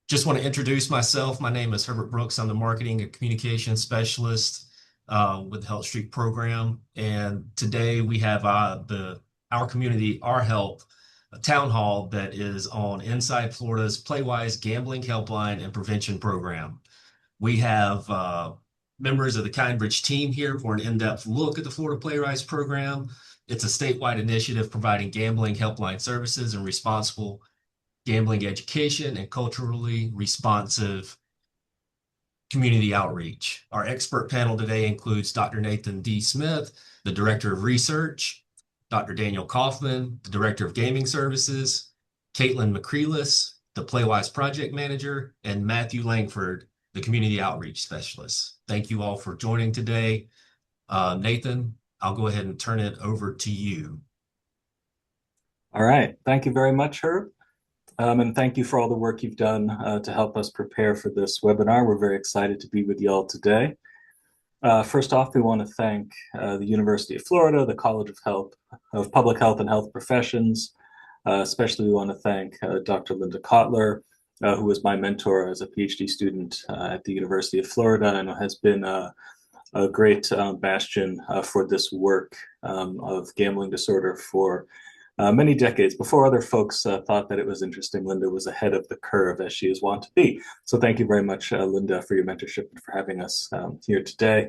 Just want to introduce myself. My name is Herbert Brooks. I'm the marketing and communications specialist with the Health Street program. And today we have our community, our help, a town hall that is on Inside Florida's Playwise Gambling Helpline and Prevention Program. We have members of the Kindbridge team here for an in-depth look at the Florida Playwise program. It's a statewide initiative providing gambling helpline services and responsible gambling education and culturally responsive community outreach. Our expert panel today includes Dr. Nathan D. Smith, the Director of Research, Dr. Daniel Kaufmann, the Director of Gaming Services, Kaitlyn McCreless, the Playwise Project Manager, and Matthew Langford, the Community Outreach Specialist. Thank you all for joining today. Nathan, I'll go ahead and turn it over to you. All right. Thank you very much, Herb. And thank you for all the work you've done to help us prepare for this webinar. We're very excited to be with you all today. First off, we want to thank the University of Florida, the College of Public Health and Health Professions. Especially we want to thank Dr. Linda Kotler, who was my mentor as a PhD student at the University of Florida and has been a great bastion for this work of gambling disorder for many decades. Before other folks thought that it was interesting, Linda was ahead of the curve, as she is wont to be. So thank you very much, Linda, for your mentorship and for having us here today.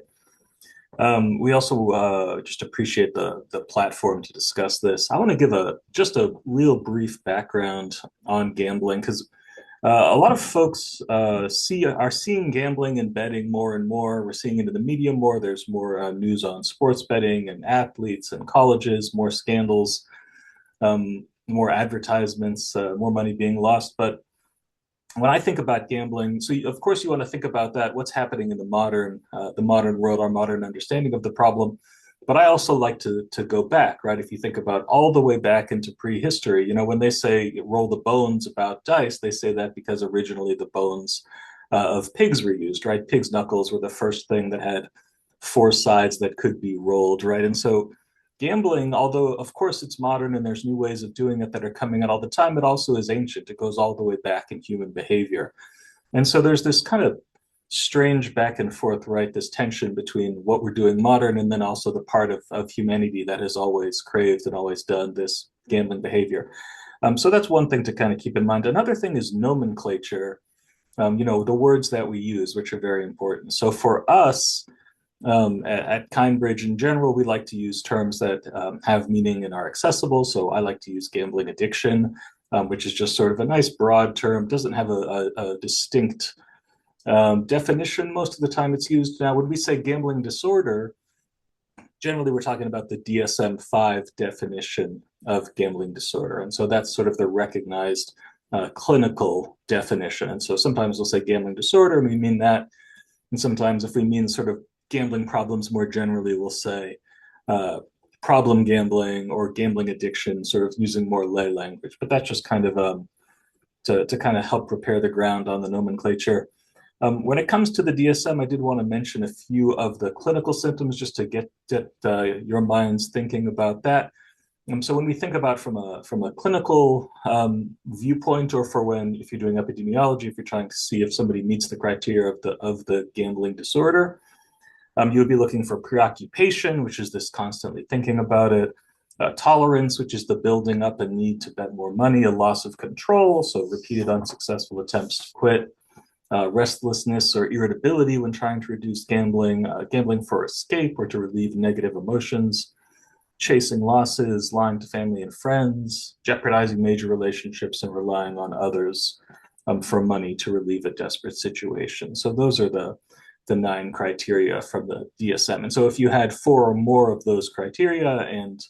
We also just appreciate the platform to discuss this. I want to give just a real brief background on gambling, because a lot of folks are seeing gambling and betting more and more. We're seeing it in the media more. There's more news on sports betting and athletes and colleges, more scandals. More advertisements, more money being lost. But when I think about gambling, so of course you want to think about that, what's happening in the modern world, our modern understanding of the problem. But I also like to go back, right? If you think about all the way back into prehistory, you know, when they say roll the bones about dice, they say that because originally the bones of pigs were used, right? Pigs' knuckles were the first thing that had four sides that could be rolled, right? And so gambling, although of course it's modern and there's new ways of doing it that are coming out all the time, it also is ancient. It goes all the way back in human behavior. And so there's this kind of strange back and forth, right? This tension between what we're doing modern and then also the part of humanity that has always craved and always done this gambling behavior. So that's one thing to kind of keep in mind. Another thing is nomenclature, you know, the words that we use, which are very important. So for us, at Kindbridge in general, we like to use terms that have meaning and are accessible. So I like to use gambling addiction, which is just sort of a nice broad term, doesn't have a distinct definition most of the time it's used. Now, when we say gambling disorder, generally we're talking about the DSM-5 definition of gambling disorder. And so that's sort of the recognized clinical definition. And so sometimes we'll say gambling disorder, and we mean that. And sometimes if we mean sort of gambling problems more generally, we'll say problem gambling or gambling addiction, sort of using more lay language. But that's just kind of to kind of help prepare the ground on the nomenclature. When it comes to the DSM, I did want to mention a few of the clinical symptoms just to get your minds thinking about that. So when we think about from a clinical viewpoint, or if you're doing epidemiology, if you're trying to see if somebody meets the criteria of the gambling disorder, you would be looking for preoccupation, which is this constantly thinking about it, tolerance, which is the building up a need to bet more money, a loss of control, so repeated unsuccessful attempts to quit, restlessness or irritability when trying to reduce gambling, gambling for escape or to relieve negative emotions, chasing losses, lying to family and friends, jeopardizing major relationships, and relying on others for money to relieve a desperate situation. So those are the 9 criteria from the DSM. And so if you had 4 or more of those criteria and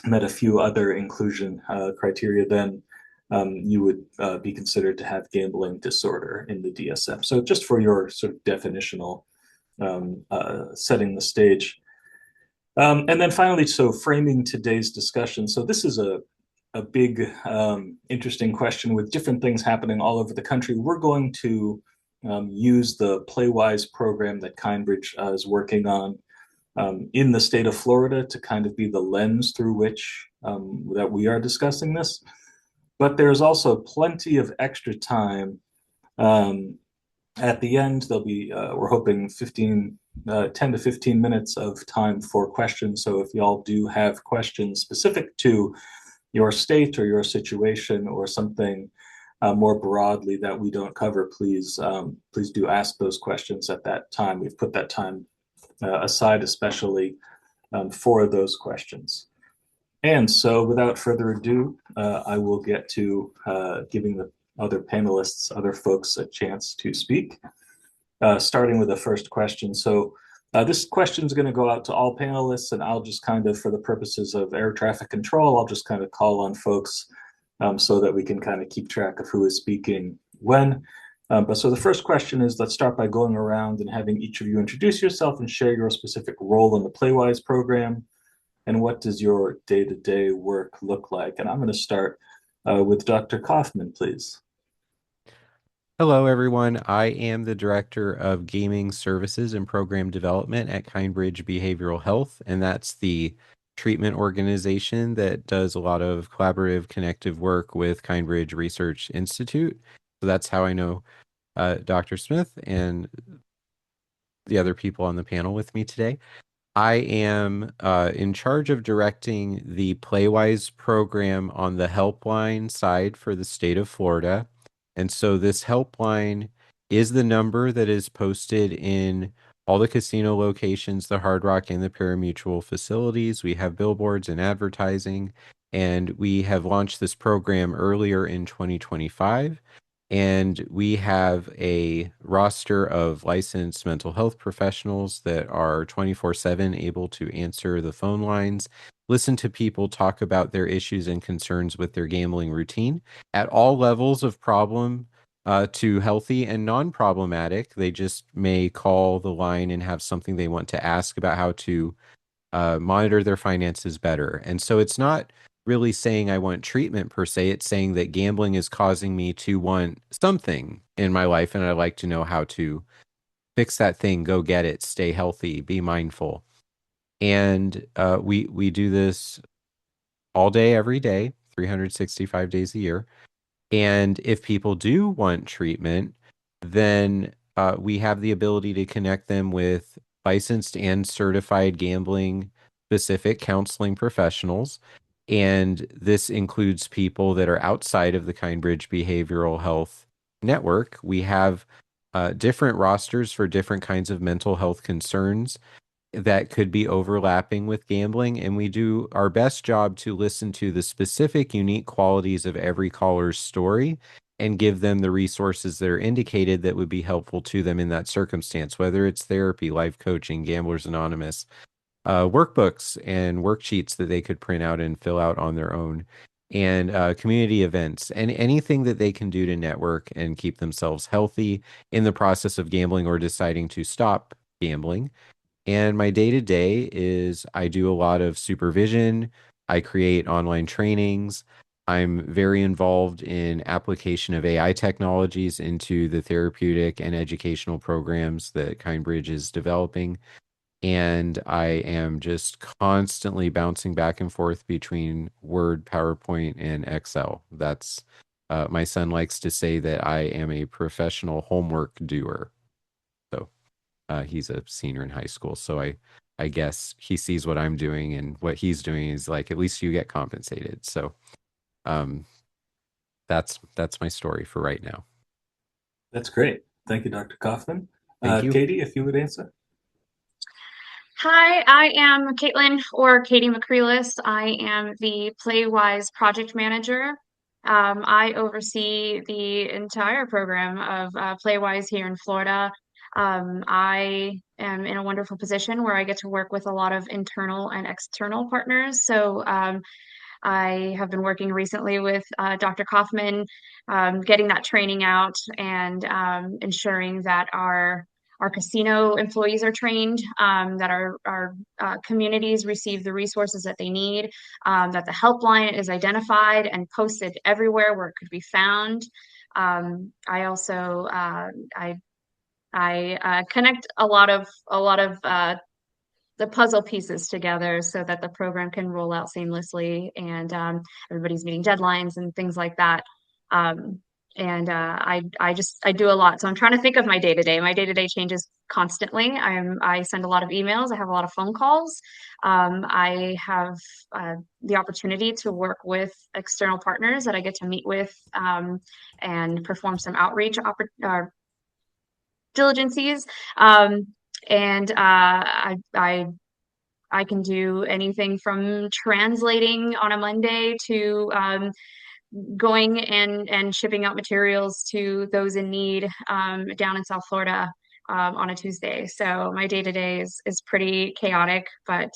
met a few other inclusion criteria, then you would be considered to have gambling disorder in the DSM. So just for your sort of definitional setting the stage. And then finally, so framing today's discussion. So this is a big, interesting question with different things happening all over the country. We're going to use the Playwise program that Kindbridge is working on in the state of Florida to kind of be the lens through which that we are discussing this. but there's also plenty of extra time. At the end, there'll be, we're hoping 10 to 15 minutes of time for questions. So if y'all do have questions specific to your state or your situation or something more broadly that we don't cover, please do ask those questions at that time. We've put that time aside especially for those questions. And so without further ado, I will get to giving the other panelists, other folks a chance to speak, starting with the first question. So this question is going to go out to all panelists, and I'll just kind of, for the purposes of air traffic control, I'll just kind of call on folks so that we can kind of keep track of who is speaking when. But so the first question is, let's start by going around and having each of you introduce yourself and share your specific role in the Playwise program. And what does your day-to-day work look like? And I'm going to start with Dr. Kaufmann, please. Hello, everyone. I am the Director of Gaming Services and Program Development at Kindbridge Behavioral Health, and that's the treatment organization that does a lot of collaborative, connective work with Kindbridge Research Institute. So that's how I know Dr. Smith and the other people on the panel with me today. I am in charge of directing the Playwise program on the Helpline side for the state of Florida. And so this helpline is the number that is posted in all the casino locations, the Hard Rock and the pari-mutuel facilities. We have billboards and advertising, and we have launched this program earlier in 2025. And we have a roster of licensed mental health professionals that are 24/7 able to answer the phone lines, listen to people talk about their issues and concerns with their gambling routine at all levels of problem to healthy and non-problematic. They just may call the line and have something they want to ask about how to monitor their finances better. And so it's not really saying I want treatment per se. It's saying that gambling is causing me to want something in my life, and I'd like to know how to fix that thing, go get it, stay healthy, be mindful. And we do this all day, every day, 365 days a year. And if people do want treatment, then we have the ability to connect them with licensed and certified gambling specific counseling professionals. And this includes people that are outside of the Kindbridge Behavioral Health Network. We have different rosters for different kinds of mental health concerns that could be overlapping with gambling, and we do our best job to listen to the specific unique qualities of every caller's story and give them the resources that are indicated that would be helpful to them in that circumstance, whether it's therapy, life coaching, Gamblers Anonymous, workbooks and worksheets that they could print out and fill out on their own, and community events, and anything that they can do to network and keep themselves healthy in the process of gambling or deciding to stop gambling. And my day-to-day is I do a lot of supervision. I create online trainings. I'm very involved in application of AI technologies into the therapeutic and educational programs that Kindbridge is developing. And I am just constantly bouncing back and forth between Word, PowerPoint, and Excel. That's my son likes to say that I am a professional homework doer. So he's a senior in high school, so I guess he sees what I'm doing, and what he's doing is like, at least you get compensated. So that's my story for right now. That's great. Thank you, Dr. Kaufmann. Thank you. Katie, if you would answer. Hi, I am Kaitlyn, or Katie McCreless. I am the Playwise Project Manager. I oversee the entire program of Playwise here in Florida. I am in a wonderful position where I get to work with a lot of internal and external partners. So I have been working recently with Dr. Kaufmann, getting that training out and ensuring that our casino employees are trained, that our communities receive the resources that they need, that the helpline is identified and posted everywhere where it could be found. I also I connect a lot of the puzzle pieces together so that the program can roll out seamlessly, and everybody's meeting deadlines and things like that. I do a lot. So I'm trying to think of my day to day. My day to day changes constantly. I send a lot of emails. I have a lot of phone calls. I have the opportunity to work with external partners that I get to meet with, and perform some outreach diligencies. And I can do anything from translating on a Monday to going and shipping out materials to those in need, down in South Florida, on a Tuesday. So my day to day is pretty chaotic, but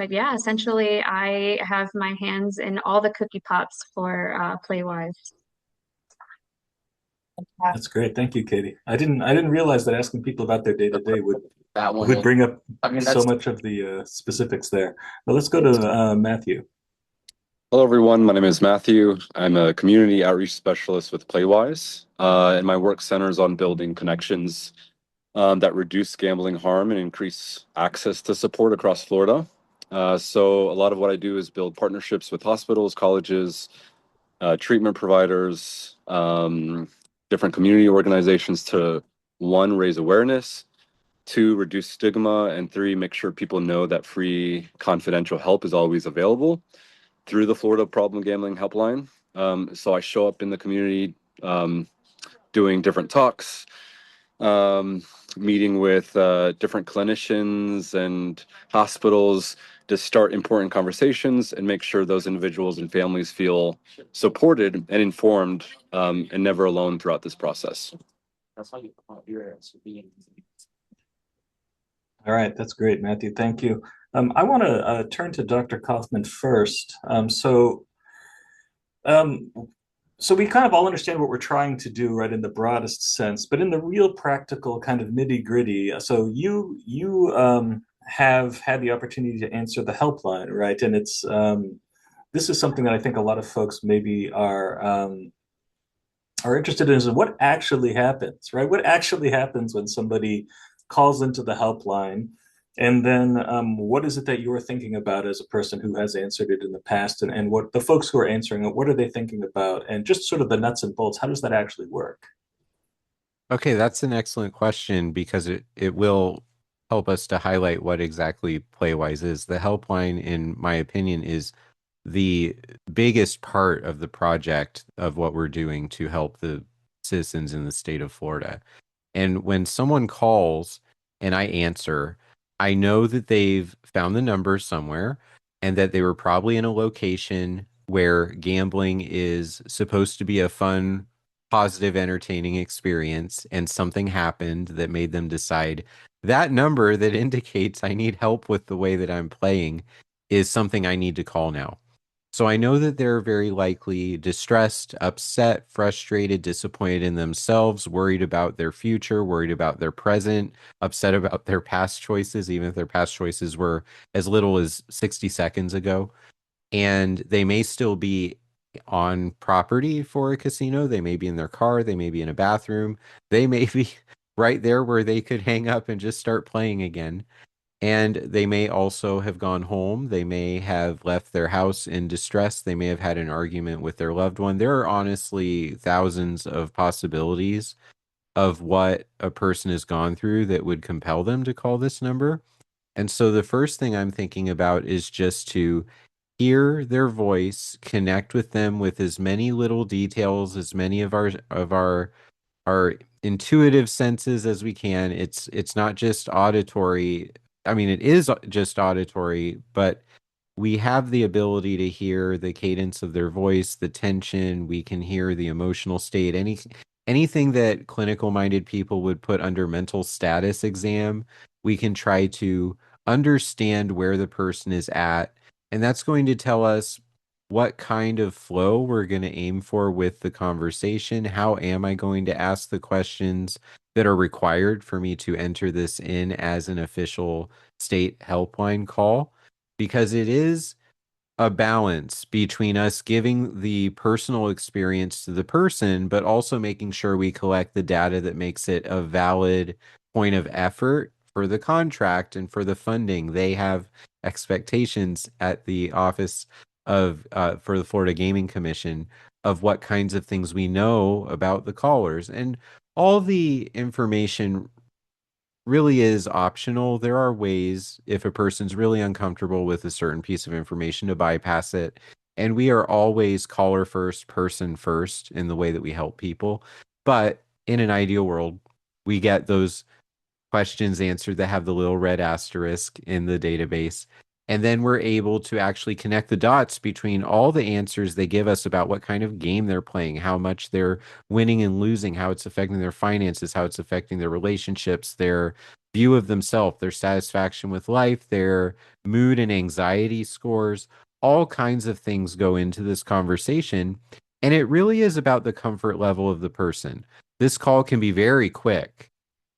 yeah, essentially I have my hands in all the cookie pots for Playwise. That's great. Thank you, Katie. I didn't realize that asking people about their day to day would bring up so much of the specifics there. But let's go to Matthew. Hello, everyone. My name is Matthew. I'm a community outreach specialist with Playwise, and my work centers on building connections that reduce gambling harm and increase access to support across Florida. So a lot of what I do is build partnerships with hospitals, colleges, treatment providers, different community organizations to, one, raise awareness, two, reduce stigma, and three, make sure people know that free confidential help is always available through the Florida Problem Gambling Helpline. So I show up in the community, doing different talks, meeting with different clinicians and hospitals to start important conversations and make sure those individuals and families feel supported and informed, and never alone throughout this process. All right, that's great, Matthew. Thank you. I want to turn to Dr. Kaufmann first. So we kind of all understand what we're trying to do, right, in the broadest sense, but in the real practical kind of nitty-gritty. So you have had the opportunity to answer the helpline, right? And it's this is something that I think a lot of folks maybe are interested in, is what actually happens, right? What actually happens when somebody calls into the helpline? And then what is it that you're thinking about as a person who has answered it in the past? And what the folks who are answering it, what are they thinking about? And just sort of the nuts and bolts, how does that actually work? Okay, that's an excellent question because it will help us to highlight what exactly Playwise is. The helpline, in my opinion, is the biggest part of the project of what we're doing to help the citizens in the state of Florida. And when someone calls and I answer, I know that they've found the number somewhere and that they were probably in a location where gambling is supposed to be a fun, positive, entertaining experience, and something happened that made them decide that number that indicates I need help with the way that I'm playing is something I need to call now. So I know that they're very likely distressed, upset, frustrated, disappointed in themselves, worried about their future, worried about their present, upset about their past choices, even if their past choices were as little as 60 seconds ago. And they may still be on property for a casino. They may be in their car. They may be in a bathroom. They may be right there where they could hang up and just start playing again. And they may also have gone home. They may have left their house in distress. They may have had an argument with their loved one. There are honestly thousands of possibilities of what a person has gone through that would compel them to call this number. And so the first thing I'm thinking about is just to hear their voice, connect with them with as many little details, as many of our intuitive senses as we can. It's not just auditory. I mean, it is just auditory, but we have the ability to hear the cadence of their voice, the tension. We can hear the emotional state. Anything that clinical-minded people would put under mental status exam, we can try to understand where the person is at, and that's going to tell us what kind of flow we're going to aim for with the conversation. How am I going to ask the questions that are required for me to enter this in as an official state helpline call? Because it is a balance between us giving the personal experience to the person, but also making sure we collect the data that makes it a valid point of effort for the contract and for the funding. They have expectations at the office of for the Florida Gaming Commission of what kinds of things we know about the callers. And all the information really is optional. There are ways, if a person's really uncomfortable with a certain piece of information, to bypass it. And we are always caller first, person first in the way that we help people. But in an ideal world, we get those questions answered that have the little red asterisk in the database. And then we're able to actually connect the dots between all the answers they give us about what kind of game they're playing, how much they're winning and losing, how it's affecting their finances, how it's affecting their relationships, their view of themselves, their satisfaction with life, their mood and anxiety scores. All kinds of things go into this conversation. And it really is about the comfort level of the person. This call can be very quick.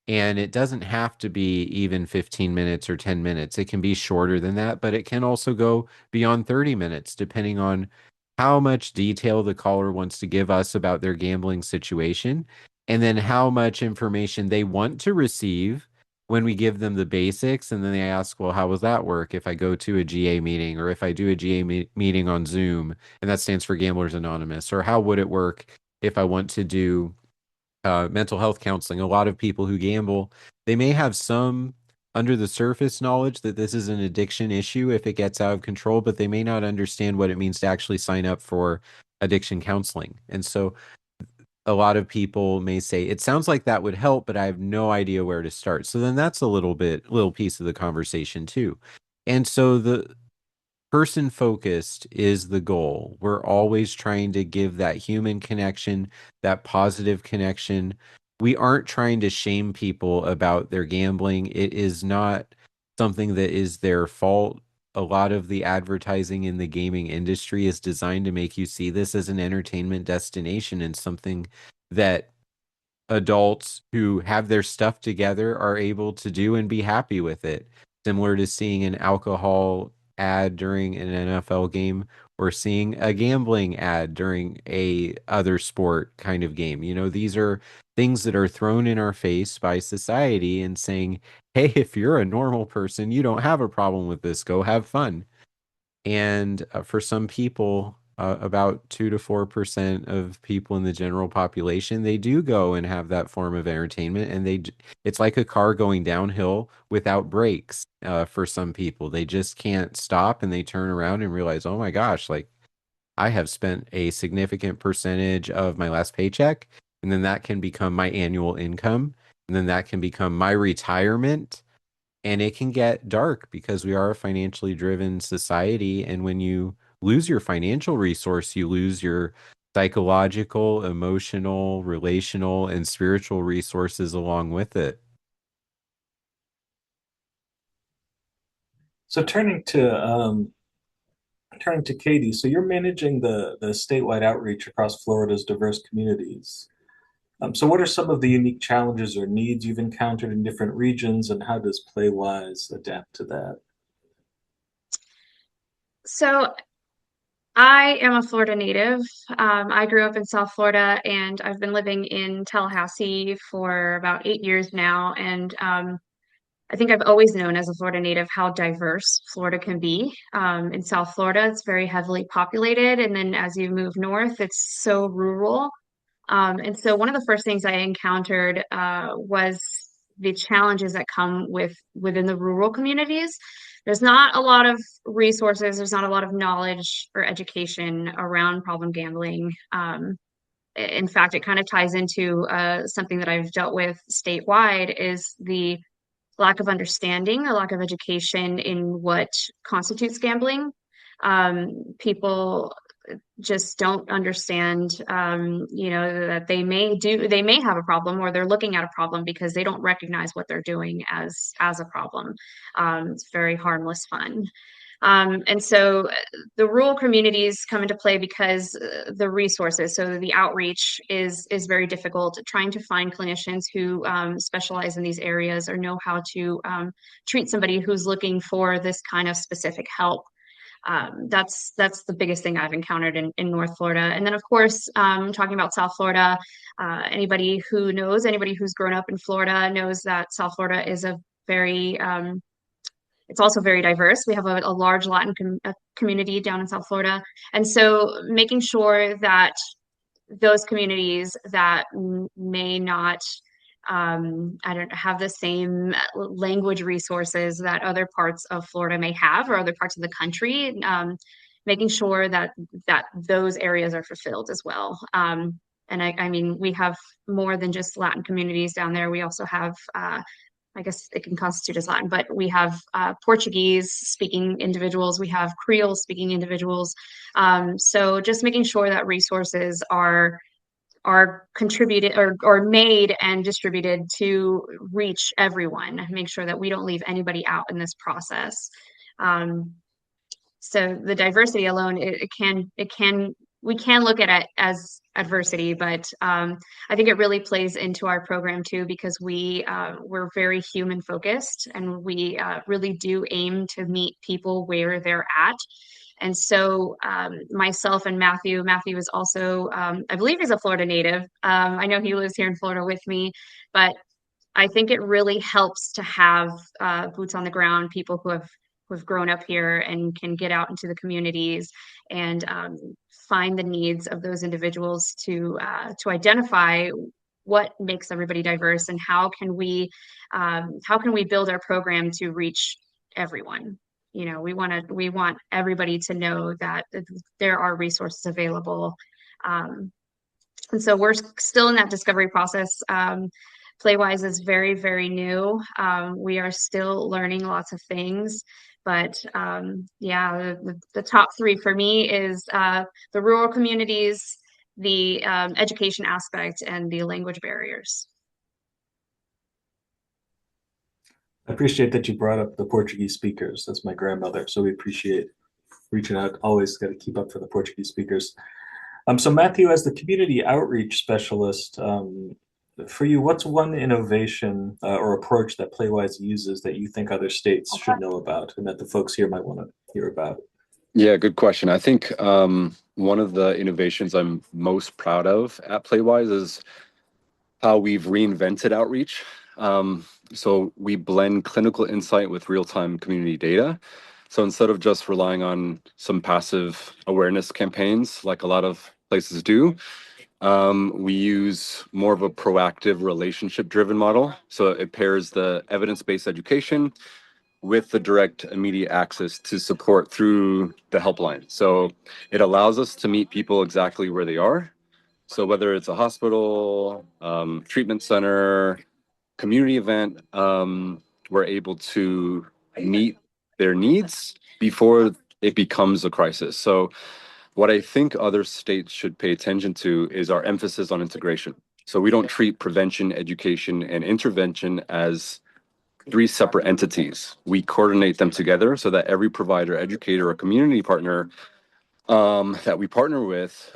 And it doesn't have to be even 15 minutes or 10 minutes. It can be shorter than that, but it can also go beyond 30 minutes, depending on how much detail the caller wants to give us about their gambling situation, and then how much information they want to receive when we give them the basics. And then they ask, well, how will that work if I go to a GA meeting, or if I do a GA meeting on Zoom, and that stands for Gamblers Anonymous, or how would it work if I want to do mental health counseling? A lot of people who gamble, they may have some under the surface knowledge that this is an addiction issue if it gets out of control, but they may not understand what it means to actually sign up for addiction counseling. And so a lot of people may say, it sounds like that would help, but I have no idea where to start. So then that's a little piece of the conversation too. And so the person focused is the goal. We're always trying to give that human connection, that positive connection. We aren't trying to shame people about their gambling. It is not something that is their fault. A lot of the advertising in the gaming industry is designed to make you see this as an entertainment destination and something that adults who have their stuff together are able to do and be happy with it. Similar to seeing an alcohol ad during an NFL game, or seeing a gambling ad during a other sport kind of game. You know, these are things that are thrown in our face by society and saying, hey, if you're a normal person, you don't have a problem with this, go have fun. And for some people, about 2 to 4% of people in the general population, they do go and have that form of entertainment, and it's like a car going downhill without brakes. For some people, they just can't stop, and they turn around and realize, oh my gosh, like I have spent a significant percentage of my last paycheck, and then that can become my annual income, and then that can become my retirement. And it can get dark because we are a financially driven society. And when you lose your financial resource, you lose your psychological, emotional, relational, and spiritual resources along with it. So turning to Katie, so you're managing the statewide outreach across Florida's diverse communities. So what are some of the unique challenges or needs you've encountered in different regions, and how does Playwise adapt to that? So I am a Florida native. I grew up in South Florida, and I've been living in Tallahassee for about 8 years now. And I think I've always known as a Florida native how diverse Florida can be. In South Florida, it's very heavily populated. And then as you move north, it's so rural. And so one of the first things I encountered was the challenges that come within the rural communities. There's not a lot of resources, there's not a lot of knowledge or education around problem gambling. In fact, it kind of ties into something that I've dealt with statewide is the lack of understanding, the lack of education in what constitutes gambling. People just don't understand, that they may have a problem, or they're looking at a problem because they don't recognize what they're doing as a problem. It's very harmless fun. And so the rural communities come into play because the resources, so the outreach is very difficult. Trying to find clinicians who specialize in these areas or know how to treat somebody who's looking for this kind of specific help. That's the biggest thing I've encountered in North Florida. And then, of course, talking about South Florida, anybody who's grown up in Florida knows that South Florida is a very it's also very diverse. We have a large Latin community down in South Florida. And so making sure that those communities that may not I don't have the same language resources that other parts of Florida may have, or other parts of the country, making sure that those areas are fulfilled as well. And I mean, we have more than just Latin communities down there. We also have, I guess it can constitute as Latin, but we have Portuguese speaking individuals, we have Creole speaking individuals. So just making sure that resources are contributed or made and distributed to reach everyone, make sure that we don't leave anybody out in this process. So the diversity alone, we can look at it as adversity, but I think it really plays into our program too, because we're very human focused, and we really do aim to meet people where they're at. And so myself and Matthew is also, I believe he's a Florida native. I know he lives here in Florida with me, but I think it really helps to have boots on the ground, people who have grown up here and can get out into the communities and find the needs of those individuals to identify what makes everybody diverse, and how can we build our program to reach everyone. You know, we want everybody to know that there are resources available. And so we're still in that discovery process. Playwise is very, very new. We are still learning lots of things, but yeah, the top three for me is the rural communities, the education aspect, and the language barriers. I appreciate that you brought up the Portuguese speakers. That's my grandmother, so we appreciate reaching out. Always got to keep up for the Portuguese speakers. So Matthew, as the community outreach specialist, for you, what's one innovation or approach that Playwise uses that you think other states should know about, and that the folks here might want to hear about? Yeah, good question. I think one of the innovations I'm most proud of at Playwise is how we've reinvented outreach. So we blend clinical insight with real-time community data. So instead of just relying on some passive awareness campaigns like a lot of places do, we use more of a proactive relationship-driven model. So it pairs the evidence-based education with the direct immediate access to support through the helpline. So it allows us to meet people exactly where they are. So whether it's a hospital, treatment center, community event, we're able to meet their needs before it becomes a crisis. So what I think other states should pay attention to is our emphasis on integration. So we don't treat prevention, education, and intervention as three separate entities. We coordinate them together so that every provider, educator, or community partner that we partner with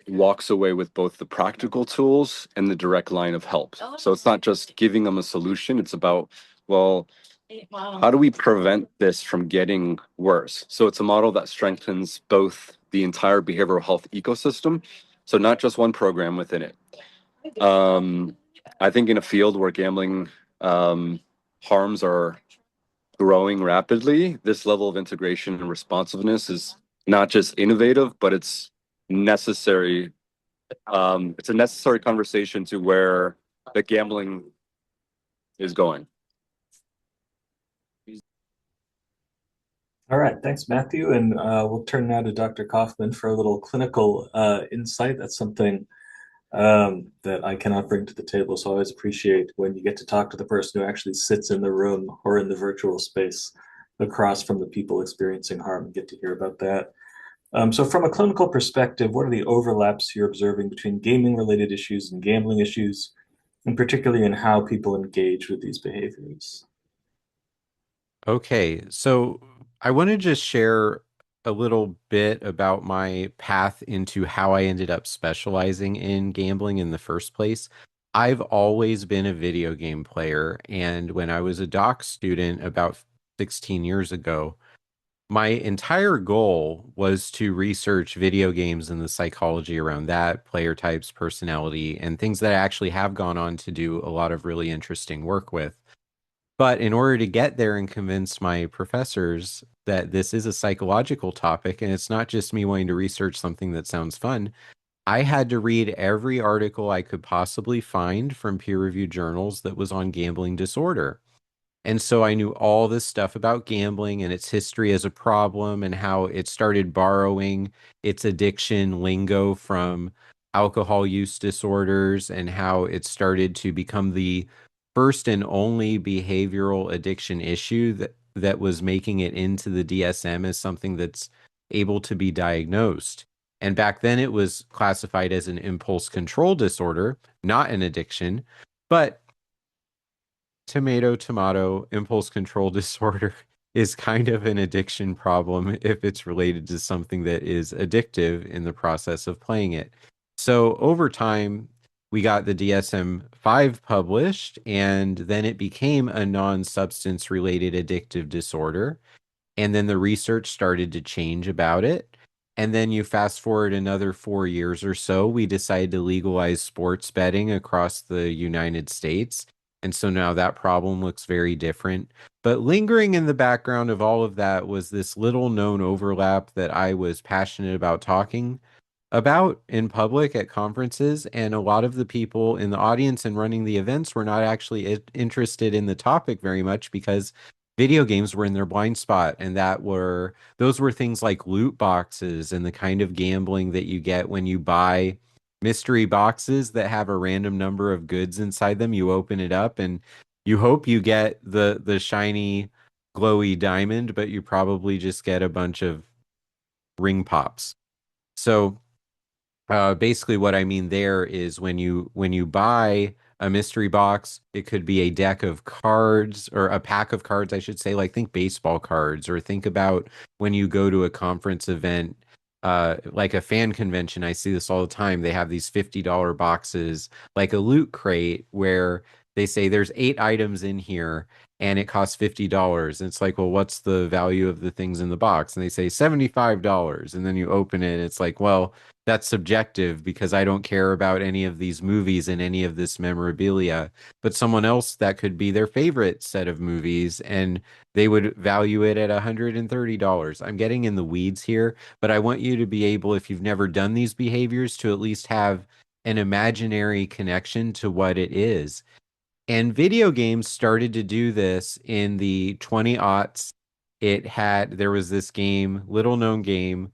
walks away with both the practical tools and the direct line of help. So it's not just giving them a solution. It's about, well, how do we prevent this from getting worse? So it's a model that strengthens both the entire behavioral health ecosystem. So not just one program within it. I think in a field where gambling harms are growing rapidly, this level of integration and responsiveness is not just innovative, but it's necessary. It's a necessary conversation to where the gambling is going. All right, thanks, Matthew. And we'll turn now to Dr. Kaufmann for a little clinical insight. That's something that I cannot bring to the table. So I always appreciate when you get to talk to the person who actually sits in the room or in the virtual space across from the people experiencing harm, and get to hear about that. So from a clinical perspective, what are the overlaps you're observing between gaming-related issues and gambling issues, and particularly in how people engage with these behaviors? Okay, so I want to just share a little bit about my path into how I ended up specializing in gambling in the first place. I've always been a video game player, and when I was a doc student about 16 years ago, my entire goal was to research video games and the psychology around that, player types, personality, and things that I actually have gone on to do a lot of really interesting work with. But in order to get there and convince my professors that this is a psychological topic and it's not just me wanting to research something that sounds fun, I had to read every article I could possibly find from peer-reviewed journals that was on gambling disorder. And so I knew all this stuff about gambling and its history as a problem and how it started borrowing its addiction lingo from alcohol use disorders and how it started to become the first and only behavioral addiction issue that was making it into the DSM as something that's able to be diagnosed. And back then it was classified as an impulse control disorder, not an addiction. But tomato, impulse control disorder is kind of an addiction problem if it's related to something that is addictive in the process of playing it. So over time, we got the DSM-5 published, and then it became a non-substance related addictive disorder. And then the research started to change about it. And then you fast forward another 4 years or so, we decided to legalize sports betting across the United States. And so now that problem looks very different. But lingering in the background of all of that was this little known overlap that I was passionate about talking about in public at conferences. And a lot of the people in the audience and running the events were not actually interested in the topic very much because video games were in their blind spot. And those were things like loot boxes and the kind of gambling that you get when you buy mystery boxes that have a random number of goods inside them. You open it up and you hope you get the shiny glowy diamond, but you probably just get a bunch of ring pops. So basically what I mean there is when you buy a mystery box, it could be a deck of cards or a pack of cards, I should say, like think baseball cards, or think about when you go to a conference event, like a fan convention. I see this all the time. They have these $50 boxes, like a loot crate, where they say there's 8 items in here and it costs $50. And it's like, well, what's the value of the things in the box? And they say $75. And then you open it and it's like, well, that's subjective because I don't care about any of these movies and any of this memorabilia, but someone else, that could be their favorite set of movies and they would value it at $130. I'm getting in the weeds here, but I want you to be able, if you've never done these behaviors, to at least have an imaginary connection to what it is. And video games started to do this in the 20-aughts. There was this game, little known game,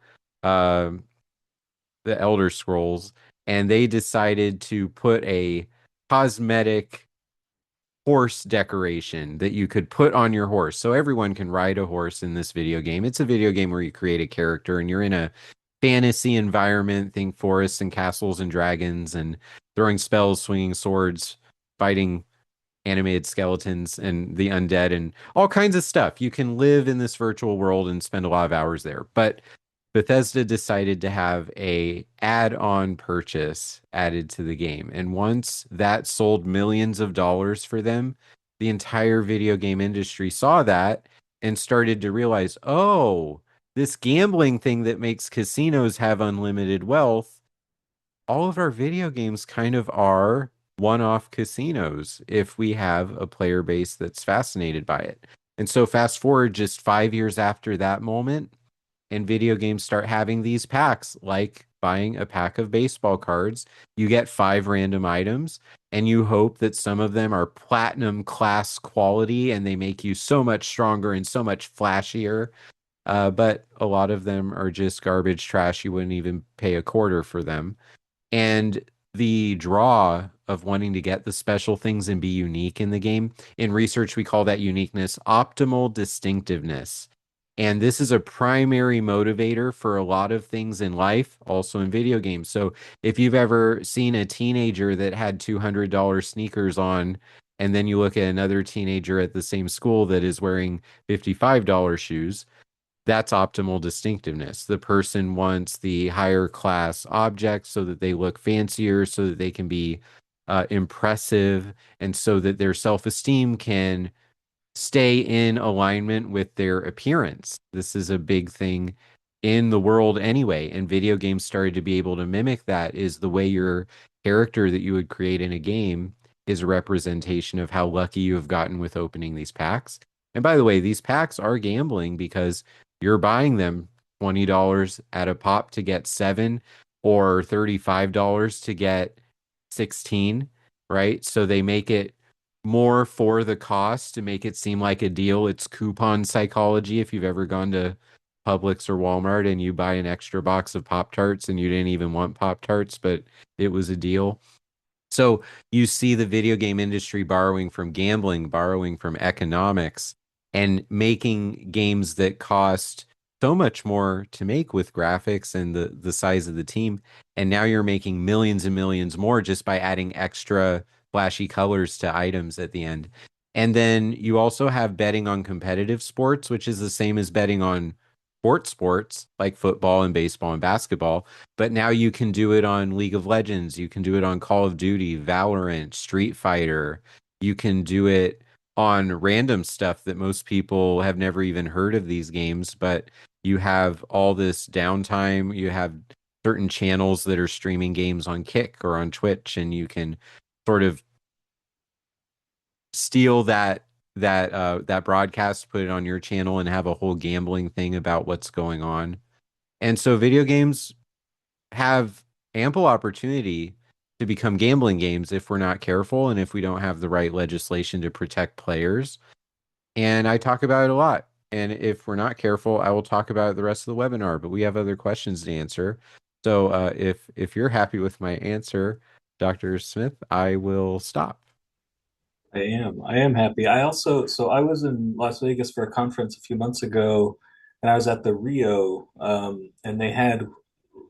the Elder Scrolls, and they decided to put a cosmetic horse decoration that you could put on your horse. So everyone can ride a horse in this video game. It's a video game where you create a character and you're in a fantasy environment, think forests and castles and dragons and throwing spells, swinging swords, fighting animated skeletons and the undead and all kinds of stuff. You can live in this virtual world and spend a lot of hours there. But Bethesda decided to have a add-on purchase added to the game. And once that sold millions of dollars for them, the entire video game industry saw that and started to realize, oh, this gambling thing that makes casinos have unlimited wealth, all of our video games kind of are one-off casinos if we have a player base that's fascinated by it. And so fast forward just 5 years after that moment, and video games start having these packs, like buying a pack of baseball cards. You get 5 random items, and you hope that some of them are platinum class quality, and they make you so much stronger and so much flashier. But a lot of them are just garbage trash. You wouldn't even pay a quarter for them. And the draw of wanting to get the special things and be unique in the game, in research, we call that uniqueness optimal distinctiveness. And this is a primary motivator for a lot of things in life, also in video games. So if you've ever seen a teenager that had $200 sneakers on, and then you look at another teenager at the same school that is wearing $55 shoes, that's optimal distinctiveness. The person wants the higher class objects so that they look fancier, so that they can be impressive, and so that their self-esteem can stay in alignment with their appearance. This is a big thing in the world anyway, and video games started to be able to mimic that. Is the way your character that you would create in a game is a representation of how lucky you have gotten with opening these packs. And by the way, these packs are gambling because you're buying them $20 at a pop to get 7 or $35 to get 16, right? So they make it more for the cost to make it seem like a deal. It's coupon psychology. If you've ever gone to Publix or Walmart and you buy an extra box of Pop-Tarts and you didn't even want Pop-Tarts, but it was a deal. So you see the video game industry borrowing from gambling, borrowing from economics, and making games that cost so much more to make with graphics and the size of the team. And now you're making millions and millions more just by adding extra flashy colors to items at the end. And then you also have betting on competitive sports, which is the same as betting on sports like football and baseball and basketball. But now you can do it on League of Legends. You can do it on Call of Duty, Valorant, Street Fighter. You can do it on random stuff that most people have never even heard of these games, but you have all this downtime. You have certain channels that are streaming games on Kick or on Twitch, and you can sort of steal that broadcast, put it on your channel, and have a whole gambling thing about what's going on. And so video games have ample opportunity to become gambling games if we're not careful and if we don't have the right legislation to protect players. And I talk about it a lot. And if we're not careful, I will talk about it the rest of the webinar, but we have other questions to answer. So if you're happy with my answer, Dr. Smith, I will stop. I am happy. I was in Las Vegas for a conference a few months ago, and I was at the Rio, and they had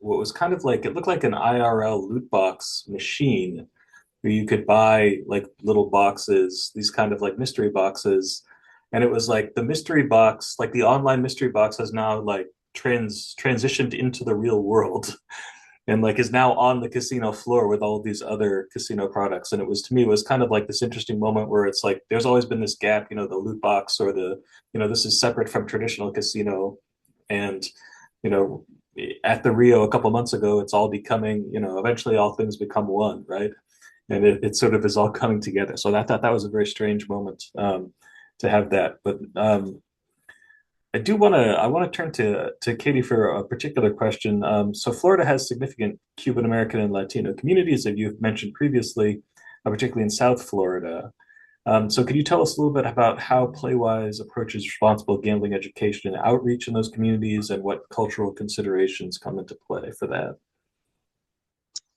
what was kind of like, it looked like an IRL loot box machine where you could buy like little boxes, these kind of like mystery boxes. And it was like the mystery box, like the online mystery box has now like transitioned into the real world and like is now on the casino floor with all of these other casino products. And it was, to me, it was kind of like this interesting moment where it's like there's always been this gap, the loot box or this is separate from traditional casino. And at the Rio a couple months ago, it's all becoming, eventually all things become one, right? And it sort of is all coming together. So I thought that was a very strange moment to have that. But I want to turn to Katie for a particular question. So Florida has significant Cuban American and Latino communities that you've mentioned previously, particularly in South Florida. So could you tell us a little bit about how Playwise approaches responsible gambling education and outreach in those communities and what cultural considerations come into play for that?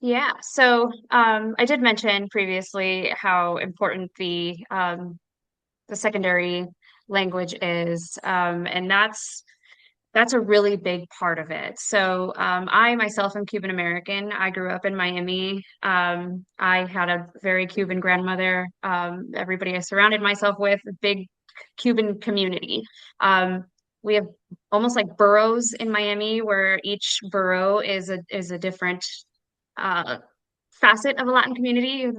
Yeah, so I did mention previously how important the secondary language is, and that's a really big part of it. So I myself am Cuban American. I grew up in Miami. I had a very Cuban grandmother. Everybody I surrounded myself with, a big Cuban community. We have almost like boroughs in Miami, where each borough is a different facet of a Latin community.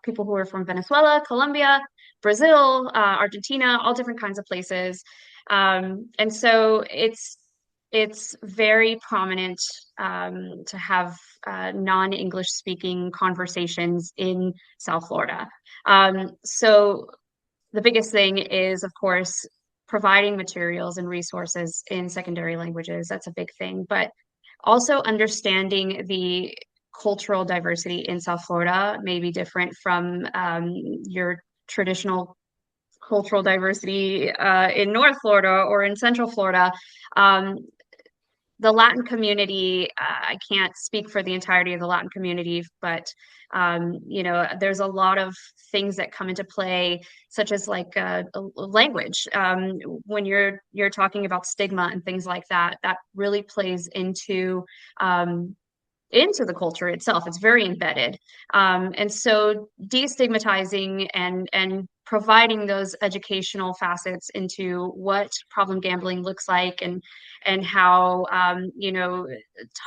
People who are from Venezuela, Colombia, Brazil, Argentina, all different kinds of places. And so it's very prominent to have non-English speaking conversations in South Florida. So the biggest thing is, of course, providing materials and resources in secondary languages. That's a big thing, but also understanding the cultural diversity in South Florida may be different from your traditional cultural diversity in North Florida or in Central Florida. The Latin community, I can't speak for the entirety of the Latin community, but there's a lot of things that come into play, such as like language. When you're talking about stigma and things like that, that really plays into the culture itself. It's very embedded. And so destigmatizing and providing those educational facets into what problem gambling looks like and how,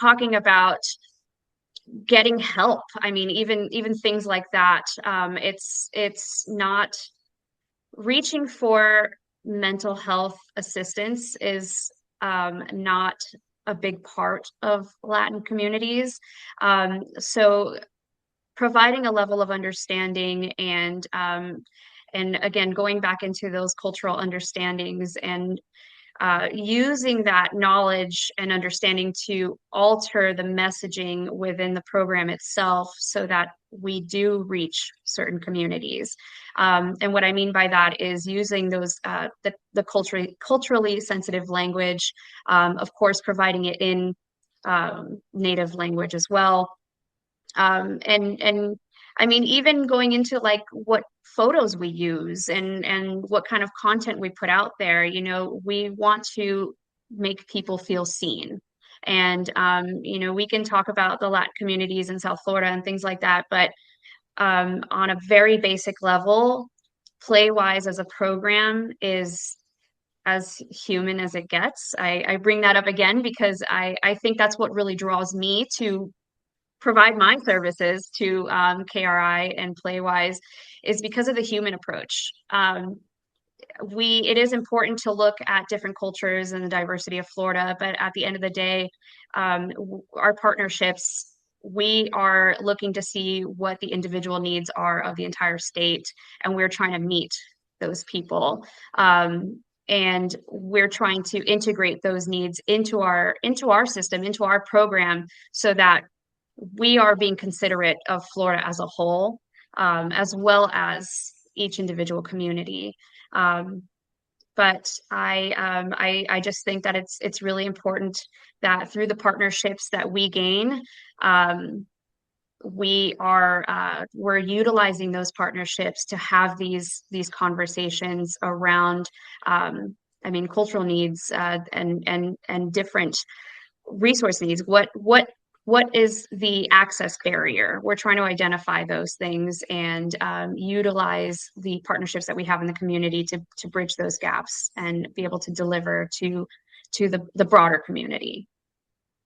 talking about getting help. I mean, even things like that. It's not reaching for mental health assistance is not a big part of Latin communities. So providing a level of understanding and again, going back into those cultural understandings and using that knowledge and understanding to alter the messaging within the program itself so that we do reach certain communities. And what I mean by that is using those the culturally sensitive language, of course, providing it in native language as well. And I mean, even going into like what photos we use and what kind of content we put out there, you know, we want to make people feel seen. And you know, we can talk about the Latin communities in South Florida and things like that, but on a very basic level, Playwise as a program is as human as it gets. I bring that up again because I think that's what really draws me to provide my services to KRI and Playwise is because of the human approach. It is important to look at different cultures and the diversity of Florida, but at the end of the day, our partnerships, we are looking to see what the individual needs are of the entire state, and we're trying to meet those people. And we're trying to integrate those needs into our system, into our program, so that we are being considerate of Florida as a whole, as well as each individual community. But I just think that it's really important that through the partnerships that we gain, we're utilizing those partnerships to have these conversations around, I mean, cultural needs and different resource needs. What is the access barrier? We're trying to identify those things and utilize the partnerships that we have in the community to bridge those gaps and be able to deliver to the broader community.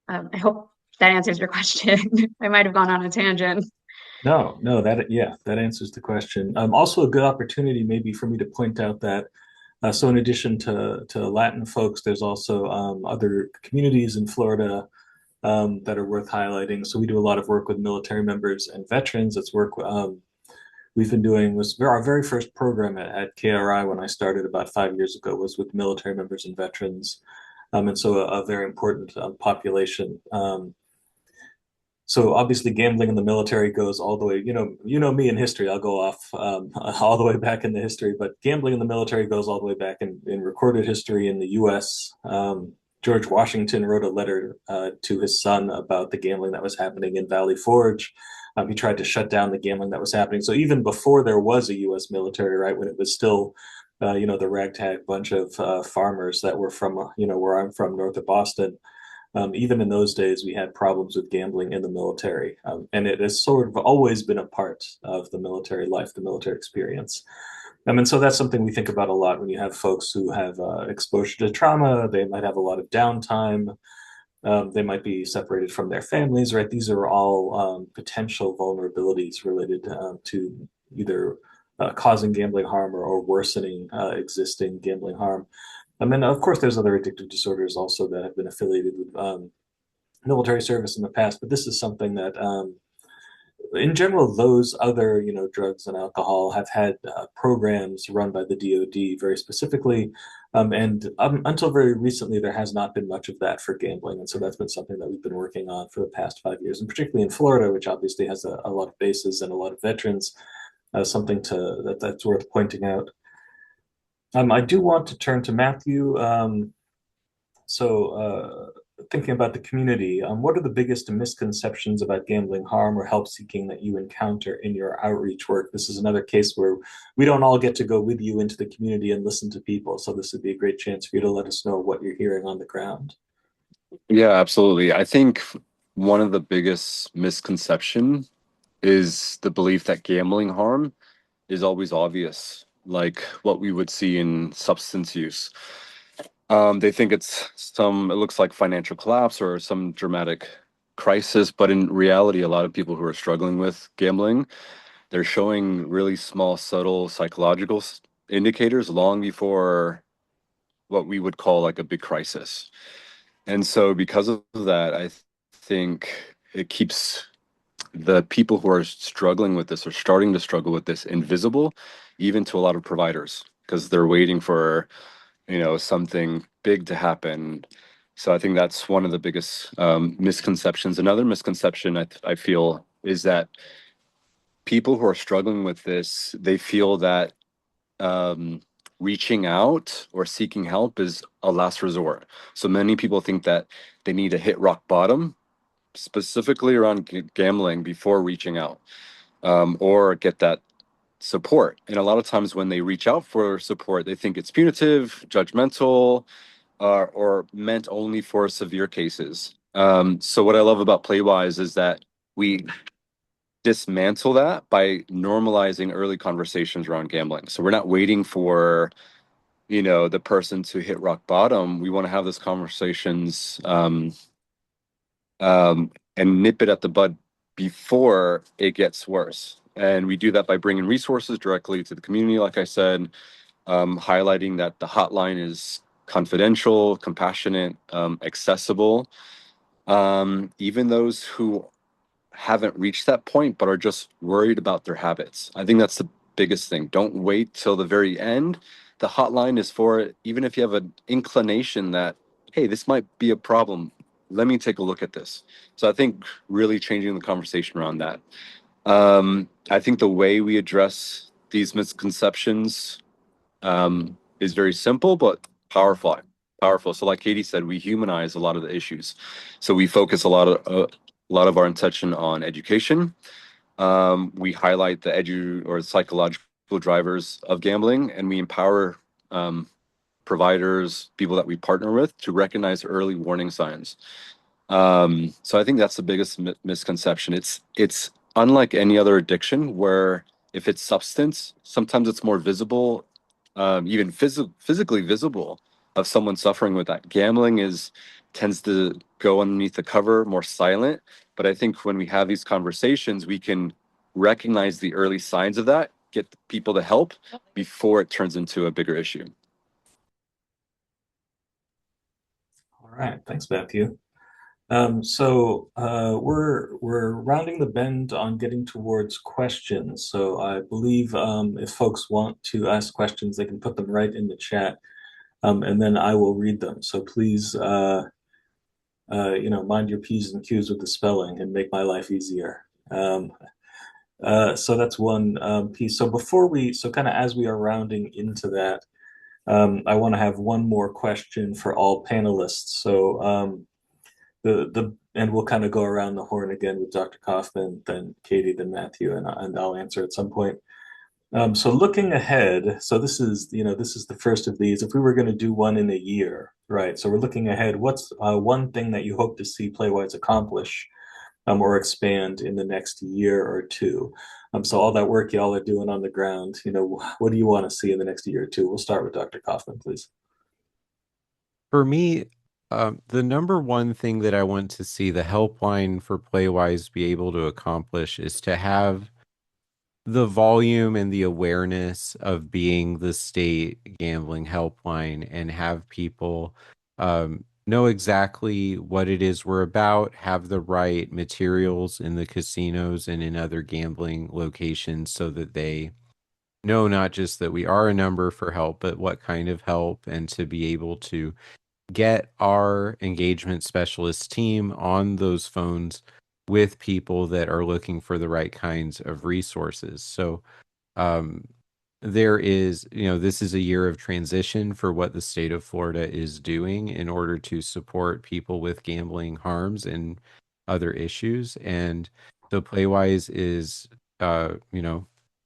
I hope that answers your question. I might have gone on a tangent. No, that answers the question. Also a good opportunity maybe for me to point out that so in addition to Latin folks, there's also other communities in Florida that are worth highlighting. So we do a lot of work with military members and veterans. That's work we've been doing. Was our very first program at KRI when I started about 5 years ago was with military members and veterans, and so a very important population. So obviously gambling in the military goes all the way, you know me in history, I'll go off all the way back in the history, but gambling in the military goes all the way back in recorded history in the US. George Washington wrote a letter to his son about the gambling that was happening in Valley Forge. He tried to shut down the gambling that was happening. So even before there was a US military, right, when it was still, the ragtag bunch of farmers that were from, where I'm from, north of Boston, even in those days, we had problems with gambling in the military. And it has sort of always been a part of the military life, the military experience. And so that's something we think about a lot when you have folks who have exposure to trauma. They might have a lot of downtime. They might be separated from their families, right? These are all potential vulnerabilities related to either causing gambling harm or worsening existing gambling harm. And then, of course, there's other addictive disorders also that have been affiliated with military service in the past. But this is something that in general, those other, drugs and alcohol have had programs run by the DoD very specifically. And until very recently, there has not been much of that for gambling. And so that's been something that we've been working on for the past 5 years, and particularly in Florida, which obviously has a lot of bases and a lot of veterans, something that's worth pointing out. I do want to turn to Matthew. Thinking about the community, what are the biggest misconceptions about gambling harm or help seeking that you encounter in your outreach work? This is another case where we don't all get to go with you into the community and listen to people. So this would be a great chance for you to let us know what you're hearing on the ground. Yeah, absolutely. I think one of the biggest misconception is the belief that gambling harm is always obvious, like what we would see in substance use. They think it looks like financial collapse or some dramatic crisis, but in reality, a lot of people who are struggling with gambling, they're showing really small, subtle psychological indicators long before what we would call like a big crisis. And so because of that, I think it keeps the people who are struggling with this or starting to struggle with this invisible, even to a lot of providers, because they're waiting for, something big to happen. So I think that's one of the biggest misconceptions. Another misconception I feel is that people who are struggling with this, they feel that um, reaching out or seeking help is a last resort. So many people think that they need to hit rock bottom, specifically around gambling, before reaching out, or get that support. And a lot of times when they reach out for support, they think it's punitive, judgmental, or meant only for severe cases. So what I love about Playwise is that we dismantle that by normalizing early conversations around gambling. So we're not waiting for, the person to hit rock bottom. We want to have those conversations and nip it at the bud before it gets worse. And we do that by bringing resources directly to the community, like I said, highlighting that the hotline is confidential, compassionate, accessible. Even those who haven't reached that point but are just worried about their habits. I think that's the biggest thing. Don't wait till the very end. The hotline is for it. Even if you have an inclination that, hey, this might be a problem, let me take a look at this. So I think really changing the conversation around that. I think the way we address these misconceptions is very simple but powerful. Powerful. So, like Katie said, we humanize a lot of the issues. So we focus a lot of our attention on education. We highlight the or psychological drivers of gambling, and we empower providers, people that we partner with, to recognize early warning signs. So I think that's the biggest misconception. It's unlike any other addiction, where if it's substance, sometimes it's more visible, even physically visible, of someone suffering with that. Gambling tends to go underneath the cover, more silent. But I think when we have these conversations, we can recognize the early signs of that, get people to help before it turns into a bigger issue. All right, thanks, Matthew. We're rounding the bend on getting towards questions. So I believe if folks want to ask questions, they can put them right in the chat, and then I will read them. So please, mind your P's and Q's with the spelling and make my life easier. So that's one piece. So kind of as we are rounding into that, I want to have one more question for all panelists. So and we'll kind of go around the horn again with Dr. Kaufmann, then Katie, then Matthew, and I'll answer at some point. So looking ahead, so this is the first of these. If we were going to do one in a year, right? So we're looking ahead. What's one thing that you hope to see Playwise accomplish or expand in the next year or two? So all that work y'all are doing on the ground, what do you want to see in the next year or two? We'll start with Dr. Kaufmann, please. For me, the number one thing that I want to see the helpline for Playwise be able to accomplish is to have the volume and the awareness of being the state gambling helpline, and have people know exactly what it is we're about, have the right materials in the casinos and in other gambling locations, so that they know not just that we are a number for help, but what kind of help, and to be able to get our engagement specialist team on those phones with people that are looking for the right kinds of resources. So there is, this is a year of transition for what the state of Florida is doing in order to support people with gambling harms and other issues. And so Playwise is,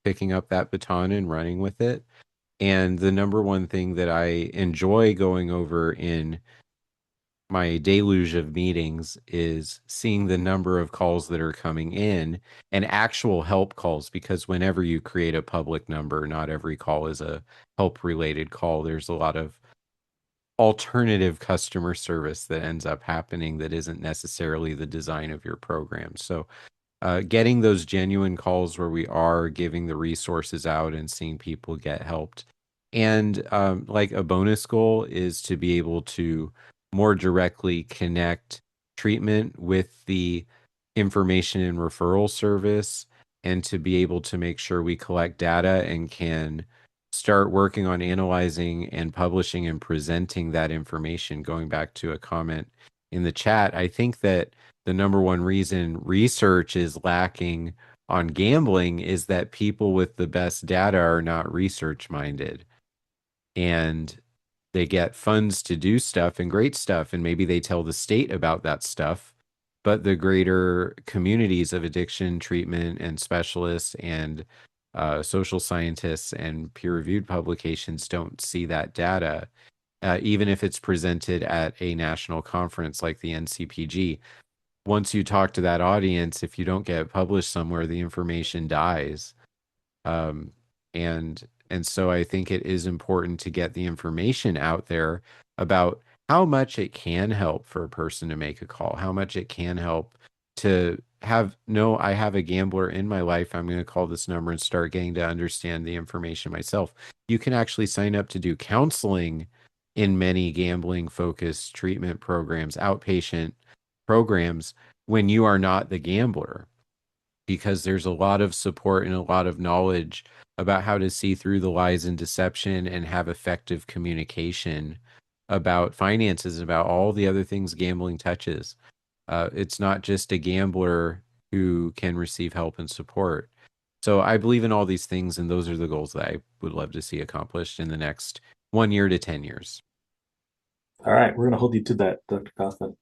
picking up that baton and running with it. And the number one thing that I enjoy going over in my deluge of meetings is seeing the number of calls that are coming in, and actual help calls, because whenever you create a public number, not every call is a help related call. There's a lot of alternative customer service that ends up happening that isn't necessarily the design of your program. So getting those genuine calls where we are giving the resources out and seeing people get helped. And like a bonus goal is to be able to more directly connect treatment with the information and referral service, and to be able to make sure we collect data and can start working on analyzing and publishing and presenting that information. Going back to a comment in the chat, I think that the number one reason research is lacking on gambling is that people with the best data are not research minded, and they get funds to do stuff and great stuff, and maybe they tell the state about that stuff, but the greater communities of addiction treatment and specialists and social scientists and peer-reviewed publications don't see that data, even if it's presented at a national conference like the NCPG. Once you talk to that audience, if you don't get published somewhere, the information dies. Um, and so I think it is important to get the information out there about how much it can help for a person to make a call, how much it can help to have, no, I have a gambler in my life, I'm going to call this number and start getting to understand the information myself. You can actually sign up to do counseling in many gambling focused treatment programs, outpatient programs, when you are not the gambler, because there's a lot of support and a lot of knowledge about how to see through the lies and deception and have effective communication about finances, about all the other things gambling touches. It's not just a gambler who can receive help and support. So I believe in all these things, and those are the goals that I would love to see accomplished in the next 1 year to 10 years. All right, we're going to hold you to that, Dr. Kaufmann.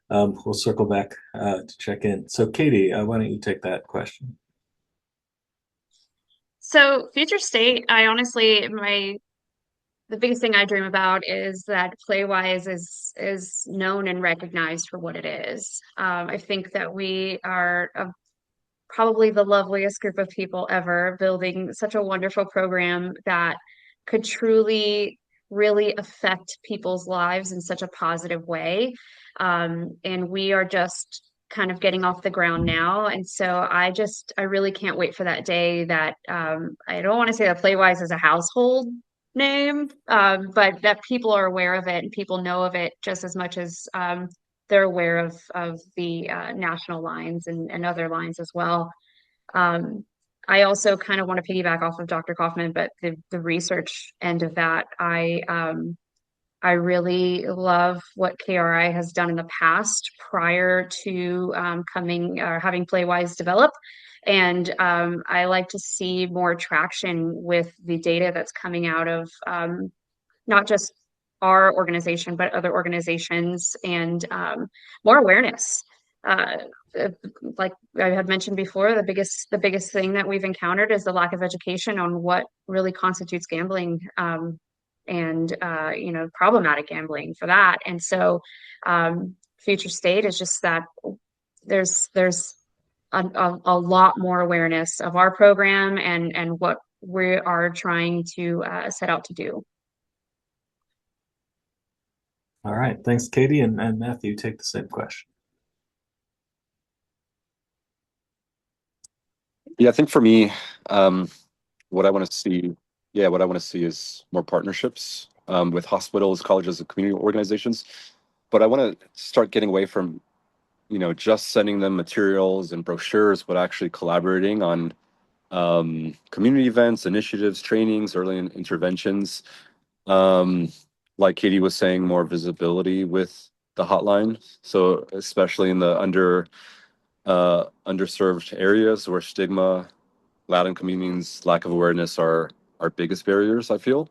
We'll circle back to check in. So Katie, why don't you take that question? So future state, I honestly, the biggest thing I dream about is that Playwise is known and recognized for what it is. I think that we are probably the loveliest group of people ever, building such a wonderful program that could truly, really affect people's lives in such a positive way. And we are just kind of getting off the ground now. And so I really can't wait for that day that I don't want to say that Playwise is a household name, but that people are aware of it and people know of it just as much as they're aware of the national lines and other lines as well. I also kind of want to piggyback off of Dr. Kaufmann, but the research end of that, I really love what KRI has done in the past prior to coming or having Playwise develop. And I like to see more traction with the data that's coming out of not just our organization, but other organizations, and more awareness. Like I had mentioned before, the biggest thing that we've encountered is the lack of education on what really constitutes gambling, and problematic gambling for that. And so future state is just that there's a lot more awareness of our program and what we are trying to set out to do. All right, thanks, Katie. And Matthew, take the same question. Yeah, I think for me, what I want to see is more partnerships with hospitals, colleges, and community organizations. But I want to start getting away from, just sending them materials and brochures, but actually collaborating on community events, initiatives, trainings, early interventions. Like Katie was saying, more visibility with the hotline. So especially in the underserved areas where stigma, Latin communities, lack of awareness are our biggest barriers, I feel.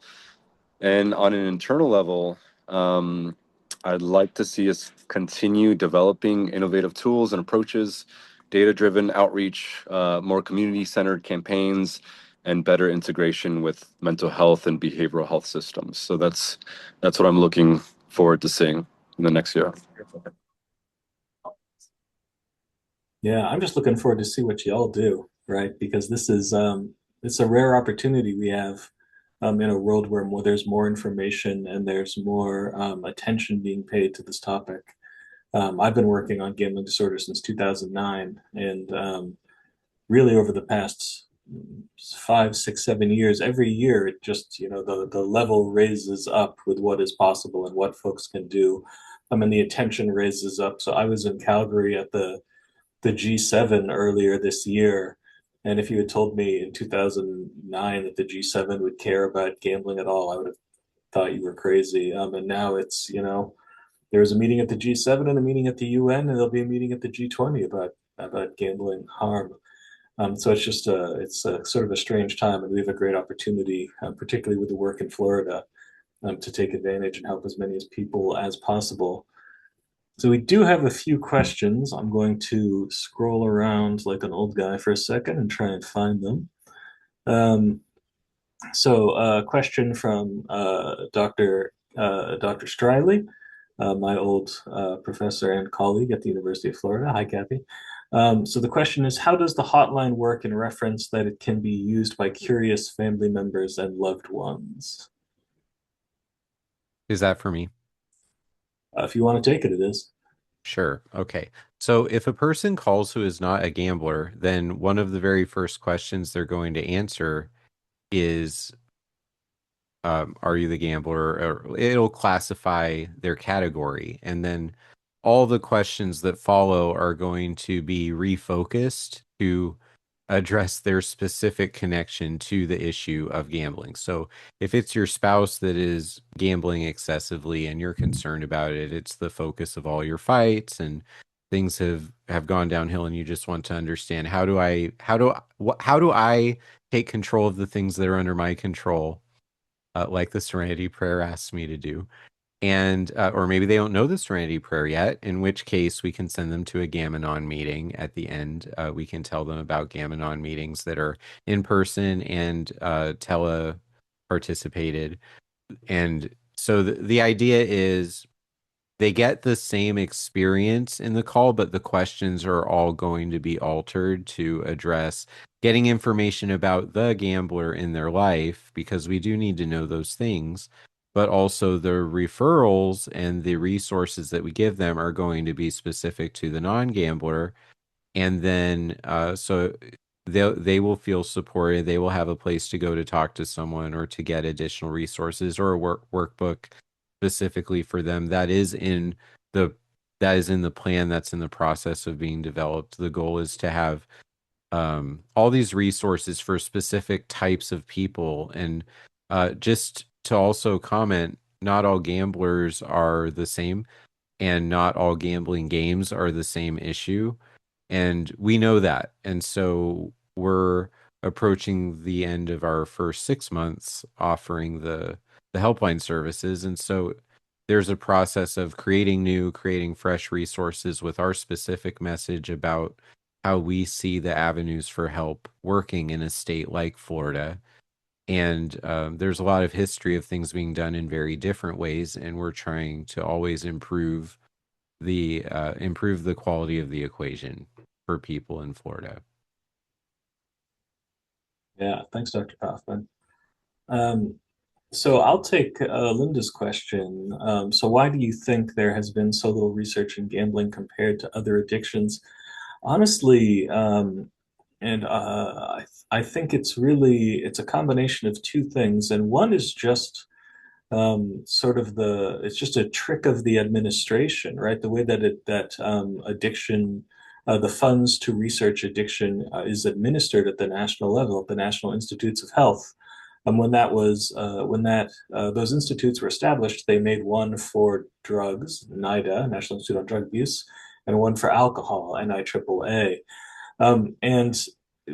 And on an internal level, I'd like to see us continue developing innovative tools and approaches, data-driven outreach, more community-centered campaigns, and better integration with mental health and behavioral health systems. So that's what I'm looking forward to seeing in the next year. Yeah, I'm just looking forward to see what y'all do, right? Because this is it's a rare opportunity we have in a world where there's more information and there's more attention being paid to this topic. I've been working on gambling disorders since 2009, and really over the past 5, 6, 7 years, every year it just, the level raises up with what is possible and what folks can do. And the attention raises up. So I was in Calgary at the the G7 earlier this year. And if you had told me in 2009 that the G7 would care about gambling at all, I would have thought you were crazy. And now it's, there's a meeting at the G7 and a meeting at the UN, and there'll be a meeting at the G20 about gambling harm. So it's just it's sort of a strange time, and we have a great opportunity, particularly with the work in Florida, to take advantage and help as many as people as possible. So we do have a few questions. I'm going to scroll around like an old guy for a second and try and find them. So a question from Dr. Striley, my old professor and colleague at the University of Florida. Hi, Kathy. So the question is, how does the hotline work in reference that it can be used by curious family members and loved ones? Is that for me? If you want to take it, it is. Sure. Okay. So if a person calls who is not a gambler, then one of the very first questions they're going to answer is, are you the gambler? Or it'll classify their category. And then all the questions that follow are going to be refocused to address their specific connection to the issue of gambling. So if it's your spouse that is gambling excessively and you're concerned about it, it's the focus of all your fights and things have gone downhill, and you just want to understand how do I take control of the things that are under my control, like the Serenity Prayer asks me to do. And or maybe they don't know the Serenity Prayer yet, in which case we can send them to a Gam-Anon meeting at the end. We can tell them about Gam-Anon meetings that are in person and tele-participated. And so the idea is they get the same experience in the call, but the questions are all going to be altered to address getting information about the gambler in their life, because we do need to know those things. But also the referrals and the resources that we give them are going to be specific to the non-gambler. And then so they will feel supported. They will have a place to go to talk to someone or to get additional resources or a workbook specifically for them. That is in the plan that's in the process of being developed. The goal is to have all these resources for specific types of people. And just to also comment, not all gamblers are the same, and not all gambling games are the same issue. And we know that. And so we're approaching the end of our first 6 months offering the helpline services. And so there's a process of creating fresh resources with our specific message about how we see the avenues for help working in a state like Florida. And there's a lot of history of things being done in very different ways, and we're trying to always improve the quality of the equation for people in Florida. Yeah, thanks, Dr. Kaufmann. So I'll take Linda's question. So why do you think there has been so little research in gambling compared to other addictions? Honestly, I think it's a combination of two things. And one is just it's just a trick of the administration, right? The way that addiction, the funds to research addiction is administered at the national level, at the National Institutes of Health. When those institutes were established, they made one for drugs, NIDA, National Institute on Drug Abuse, and one for alcohol, NIAAA. And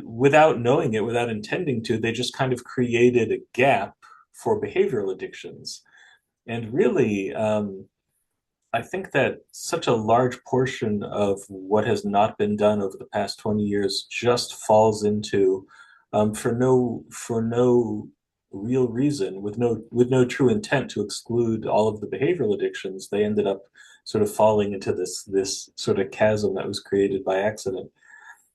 without knowing it, without intending to, they just kind of created a gap for behavioral addictions. And really, I think that such a large portion of what has not been done over the past 20 years just falls into, for no real reason, with no true intent to exclude all of the behavioral addictions, they ended up sort of falling into this sort of chasm that was created by accident.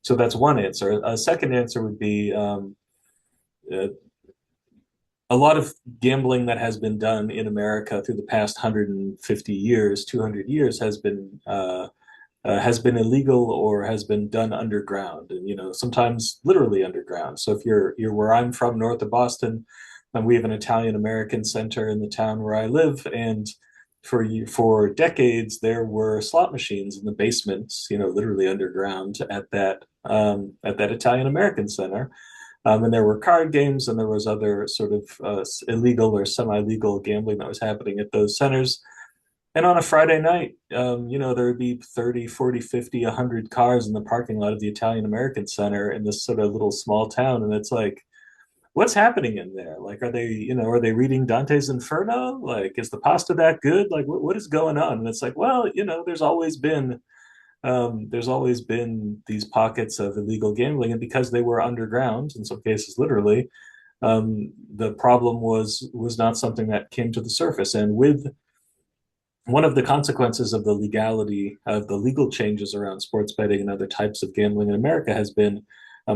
So that's one answer. A second answer would be a lot of gambling that has been done in America through the past 150 years, 200 years has been illegal or has been done underground, and sometimes literally underground. So if you're where I'm from, north of Boston, and we have an Italian American center in the town where I live, and for decades there were slot machines in the basements, literally underground at that Italian American Center. And there were card games, and there was other sort of illegal or semi-legal gambling that was happening at those centers. And on a Friday night, there would be 30, 40, 50, 100 cars in the parking lot of the Italian American Center in this sort of little small town. And it's like, what's happening in there? Like, are they reading Dante's Inferno? Like, is the pasta that good? Like, what is going on? And it's like, well, there's always been these pockets of illegal gambling, and because they were underground, in some cases literally, the problem was not something that came to the surface. And with one of the consequences of the legal changes around sports betting and other types of gambling in America has been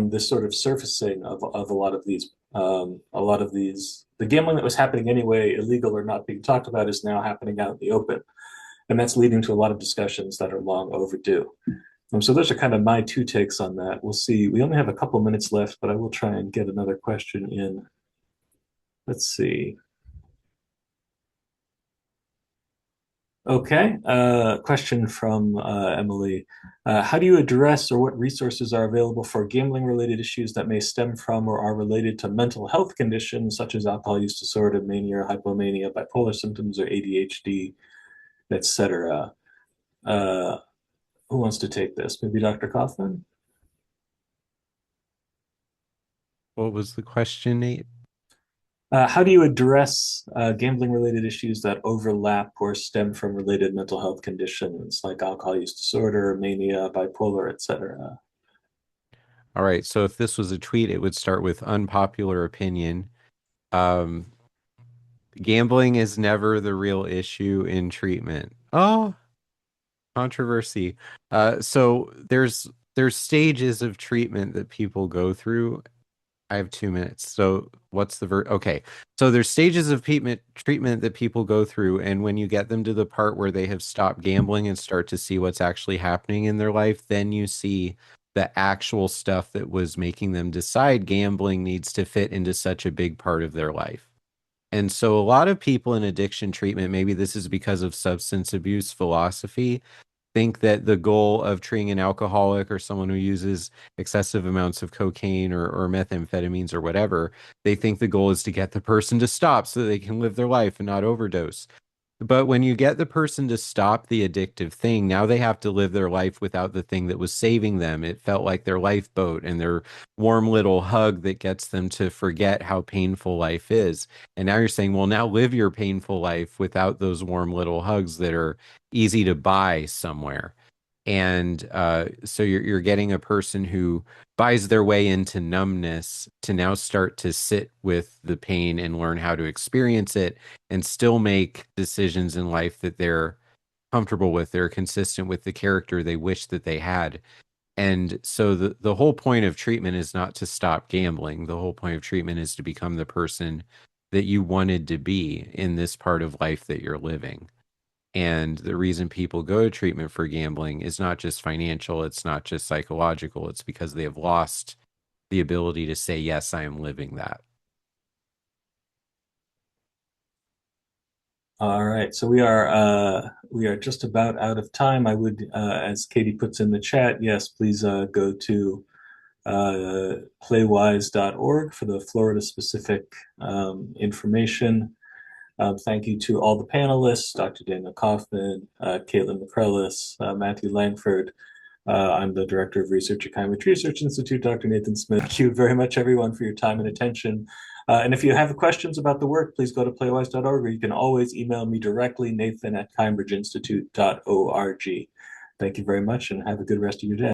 this sort of surfacing of a lot of these, the gambling that was happening anyway, illegal or not being talked about, is now happening out in the open. And that's leading to a lot of discussions that are long overdue. So those are kind of my two takes on that. We'll see. We only have a couple minutes left, but I will try and get another question in. Let's see. Okay, question from Emily. How do you address, or what resources are available for gambling-related issues that may stem from or are related to mental health conditions such as alcohol use disorder, mania, hypomania, bipolar symptoms, or ADHD, etc.? Who wants to take this? Maybe Dr. Kaufmann? What was the question, Nate? How do you address gambling-related issues that overlap or stem from related mental health conditions like alcohol use disorder, mania, bipolar, etc.? All right, so if this was a tweet, it would start with unpopular opinion. Gambling is never the real issue in treatment. Oh, controversy. So there's stages of treatment that people go through. I have 2 minutes. So what's the okay. So there's stages of treatment that people go through, and when you get them to the part where they have stopped gambling and start to see what's actually happening in their life, then you see the actual stuff that was making them decide gambling needs to fit into such a big part of their life. And so a lot of people in addiction treatment, maybe this is because of substance abuse philosophy, think that the goal of treating an alcoholic or someone who uses excessive amounts of cocaine or methamphetamines or whatever, they think the goal is to get the person to stop so that they can live their life and not overdose. But when you get the person to stop the addictive thing, now they have to live their life without the thing that was saving them. It felt like their lifeboat and their warm little hug that gets them to forget how painful life is. And now you're saying, well, now live your painful life without those warm little hugs that are easy to buy somewhere. And so you're getting a person who buys their way into numbness to now start to sit with the pain and learn how to experience it and still make decisions in life that they're comfortable with, they're consistent with the character they wish that they had. And so the whole point of treatment is not to stop gambling. The whole point of treatment is to become the person that you wanted to be in this part of life that you're living. And the reason people go to treatment for gambling is not just financial, it's not just psychological, it's because they have lost the ability to say, yes, I am living that. All right, so we are just about out of time. I would, as Katie puts in the chat, yes, please go to playwise.org for the Florida-specific information. Thank you to all the panelists, Dr. Daniel Kaufmann, Kaitlyn McCreless, Matthew Langford. I'm the Director of Research at Kindbridge Research Institute, Dr. Nathan Smith. Thank you very much, everyone, for your time and attention. And if you have questions about the work, please go to playwise.org, or you can always email me directly, nathan@kindbridgeinstitute.org. Thank you very much, and have a good rest of your day.